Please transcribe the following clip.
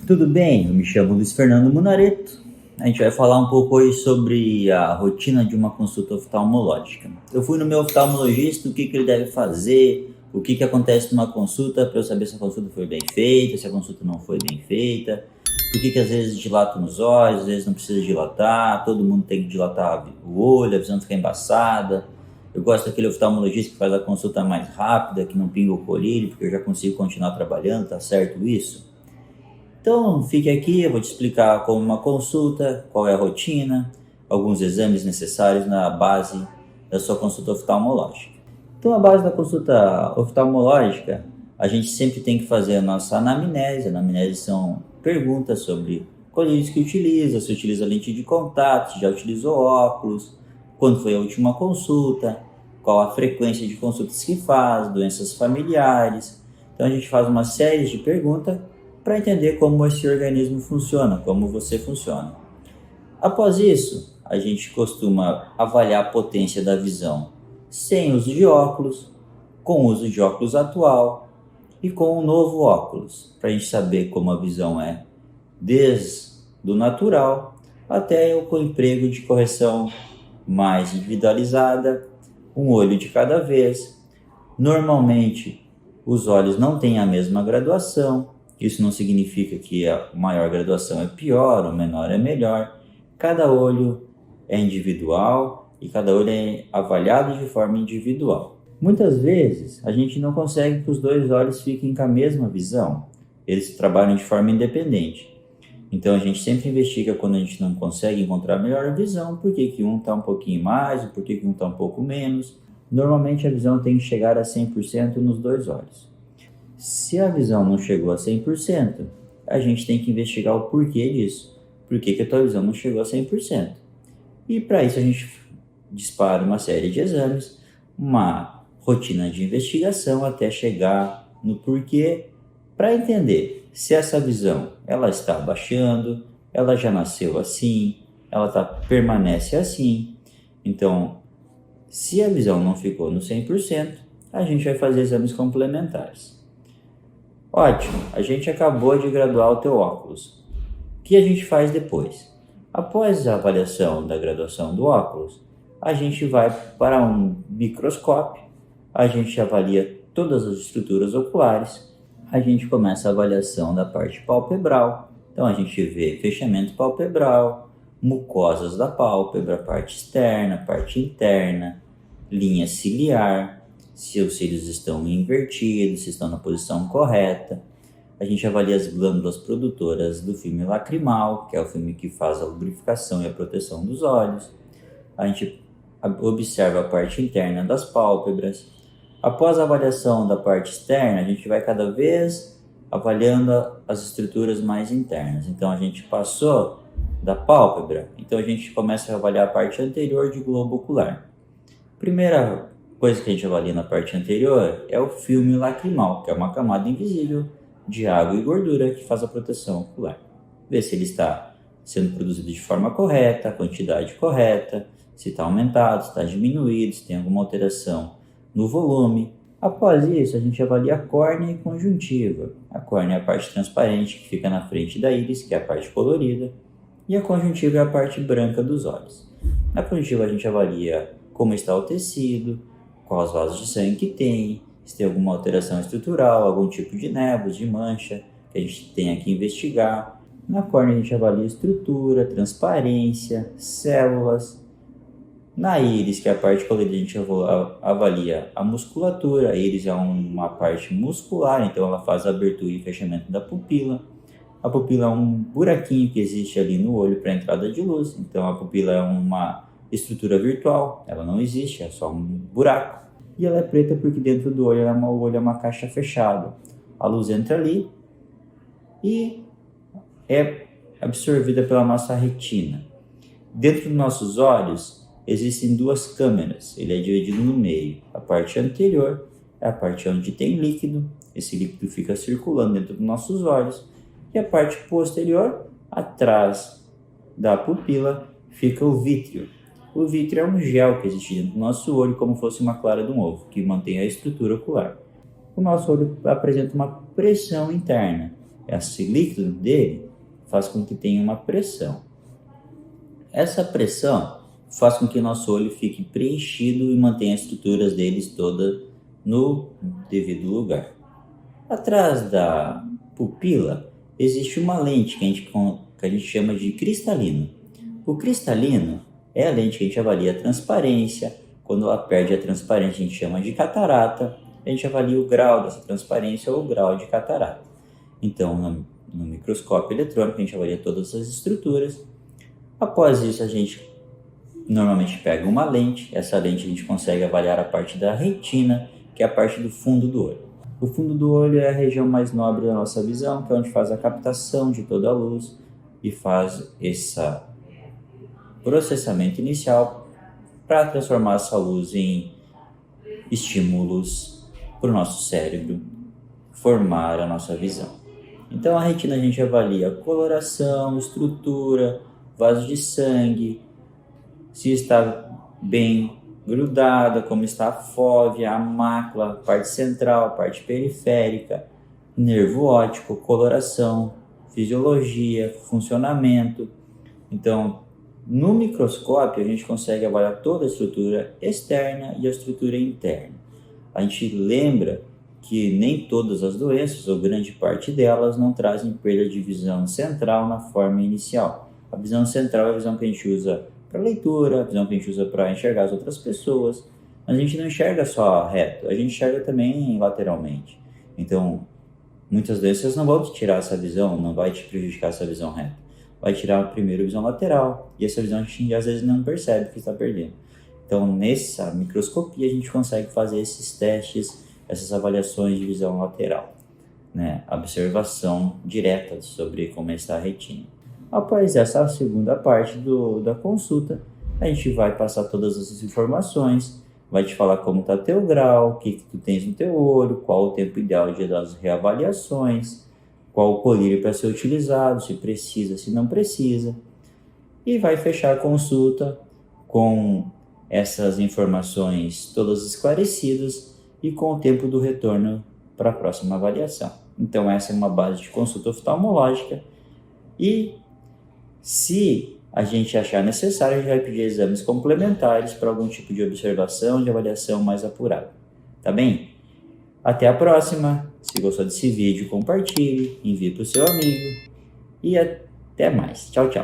Tudo bem? Eu me chamo Luiz Fernando Munareto. A gente vai falar um pouco hoje sobre a rotina de uma consulta oftalmológica. Eu fui no meu oftalmologista, o que ele deve fazer, o que acontece numa consulta para eu saber se a consulta foi bem feita, se a consulta não foi bem feita, por que às vezes dilata nos olhos, às vezes não precisa dilatar, todo mundo tem que dilatar o olho, a visão fica embaçada. Eu gosto daquele oftalmologista que faz a consulta mais rápida, que não pinga o colírio, porque eu já consigo continuar trabalhando, tá certo isso? Então, fique aqui, eu vou te explicar como uma consulta, qual é a rotina, alguns exames necessários na base da sua consulta oftalmológica. Então, a base da consulta oftalmológica, a gente sempre tem que fazer a nossa anamnese. Anamnese são perguntas sobre colírios que utiliza, se utiliza lente de contato, se já utilizou óculos, quando foi a última consulta, qual a frequência de consultas que faz, doenças familiares. Então, a gente faz uma série de perguntas para entender como esse organismo funciona, como você funciona. Após isso, a gente costuma avaliar a potência da visão sem uso de óculos, com uso de óculos atual e com um novo óculos, para a gente saber como a visão é desde o natural até o emprego de correção mais individualizada, um olho de cada vez. Normalmente, os olhos não têm a mesma graduação. Isso não significa que a maior graduação é pior ou menor é melhor. Cada olho é individual e cada olho é avaliado de forma individual. Muitas vezes a gente não consegue que os dois olhos fiquem com a mesma visão. Eles trabalham de forma independente. Então a gente sempre investiga quando a gente não consegue encontrar a melhor visão, por que um está um pouquinho mais, por que um está um pouco menos. Normalmente a visão tem que chegar a 100% nos dois olhos. Se a visão não chegou a 100%, a gente tem que investigar o porquê disso. Por que a tua visão não chegou a 100%? E para isso a gente dispara uma série de exames, uma rotina de investigação até chegar no porquê, para entender se essa visão ela está baixando, ela já nasceu assim, ela permanece assim. Então, se a visão não ficou no 100%, a gente vai fazer exames complementares. Ótimo, a gente acabou de graduar o teu óculos. O que a gente faz depois? Após a avaliação da graduação do óculos, a gente vai para um microscópio, a gente avalia todas as estruturas oculares, a gente começa a avaliação da parte palpebral. Então a gente vê fechamento palpebral, mucosas da pálpebra, parte externa, parte interna, linha ciliar, se os cílios estão invertidos, se estão na posição correta. A gente avalia as glândulas produtoras do filme lacrimal, que é o filme que faz a lubrificação e a proteção dos olhos. A gente observa a parte interna das pálpebras. Após a avaliação da parte externa, a gente vai cada vez avaliando as estruturas mais internas. Então a gente passou da pálpebra, então a gente começa a avaliar a parte anterior de globo ocular. Primeira coisa que a gente avalia na parte anterior é o filme lacrimal, que é uma camada invisível de água e gordura que faz a proteção ocular. Ver se ele está sendo produzido de forma correta, a quantidade correta, se está aumentado, se está diminuído, se tem alguma alteração no volume. Após isso, a gente avalia a córnea e conjuntiva. A córnea é a parte transparente que fica na frente da íris, que é a parte colorida, e a conjuntiva é a parte branca dos olhos. Na conjuntiva a gente avalia como está o tecido, quais vasos de sangue que tem, se tem alguma alteração estrutural, algum tipo de névoas, de mancha, que a gente tem que investigar. Na córnea a gente avalia estrutura, transparência, células. Na íris, que é a parte colorida, a gente avalia a musculatura. A íris é uma parte muscular, então ela faz a abertura e fechamento da pupila. A pupila é um buraquinho que existe ali no olho para a entrada de luz, então a pupila é uma estrutura virtual, ela não existe, é só um buraco. E ela é preta porque dentro do olho o olho é uma caixa fechada. A luz entra ali e é absorvida pela nossa retina. Dentro dos nossos olhos existem duas câmeras, ele é dividido no meio. A parte anterior é a parte onde tem líquido, esse líquido fica circulando dentro dos nossos olhos. E a parte posterior, atrás da pupila, fica o vítreo. O vítreo é um gel que existe dentro do nosso olho, como fosse uma clara de um ovo, que mantém a estrutura ocular. O nosso olho apresenta uma pressão interna. esse líquido dele faz com que tenha uma pressão. Essa pressão faz com que nosso olho fique preenchido e mantenha as estruturas deles todas no devido lugar. Atrás da pupila existe uma lente que a gente chama de cristalino. O cristalino é a lente que a gente avalia a transparência. Quando ela perde a transparência, a gente chama de catarata. A gente avalia o grau dessa transparência ou o grau de catarata. Então, no microscópio eletrônico, a gente avalia todas as estruturas. Após isso, a gente normalmente pega uma lente. Essa lente a gente consegue avaliar a parte da retina, que é a parte do fundo do olho. O fundo do olho é a região mais nobre da nossa visão, que é onde faz a captação de toda a luz e faz esse processamento inicial para transformar essa luz em estímulos para o nosso cérebro formar a nossa visão. Então, a retina a gente avalia coloração, estrutura, vaso de sangue, se está bem grudada, como está a fóvea, a mácula, parte central, parte periférica, nervo óptico, coloração, fisiologia, funcionamento. Então, no microscópio a gente consegue avaliar toda a estrutura externa e a estrutura interna. A gente lembra que nem todas as doenças, ou grande parte delas, não trazem perda de visão central na forma inicial. A visão central é a visão que a gente usa para leitura, a visão que a gente usa para enxergar as outras pessoas. Mas a gente não enxerga só reto, a gente enxerga também lateralmente. Então, muitas doenças não vão te tirar essa visão, não vai te prejudicar essa visão reta. Vai tirar primeiro a visão lateral, e essa visão a gente às vezes não percebe que está perdendo. Então, nessa microscopia, a gente consegue fazer esses testes, essas avaliações de visão lateral, né? Observação direta sobre como está a retina. Após essa segunda parte da consulta, a gente vai passar todas essas informações, vai te falar como está teu grau, o que tu tens no teu olho, qual o tempo ideal das reavaliações, qual o colírio para ser utilizado, se precisa, se não precisa. E vai fechar a consulta com essas informações todas esclarecidas e com o tempo do retorno para a próxima avaliação. Então, essa é uma base de consulta oftalmológica e se a gente achar necessário, a gente vai pedir exames complementares para algum tipo de observação, de avaliação mais apurada. Tá bem? Até a próxima. Se gostou desse vídeo, compartilhe, envie para o seu amigo e até mais. Tchau, tchau.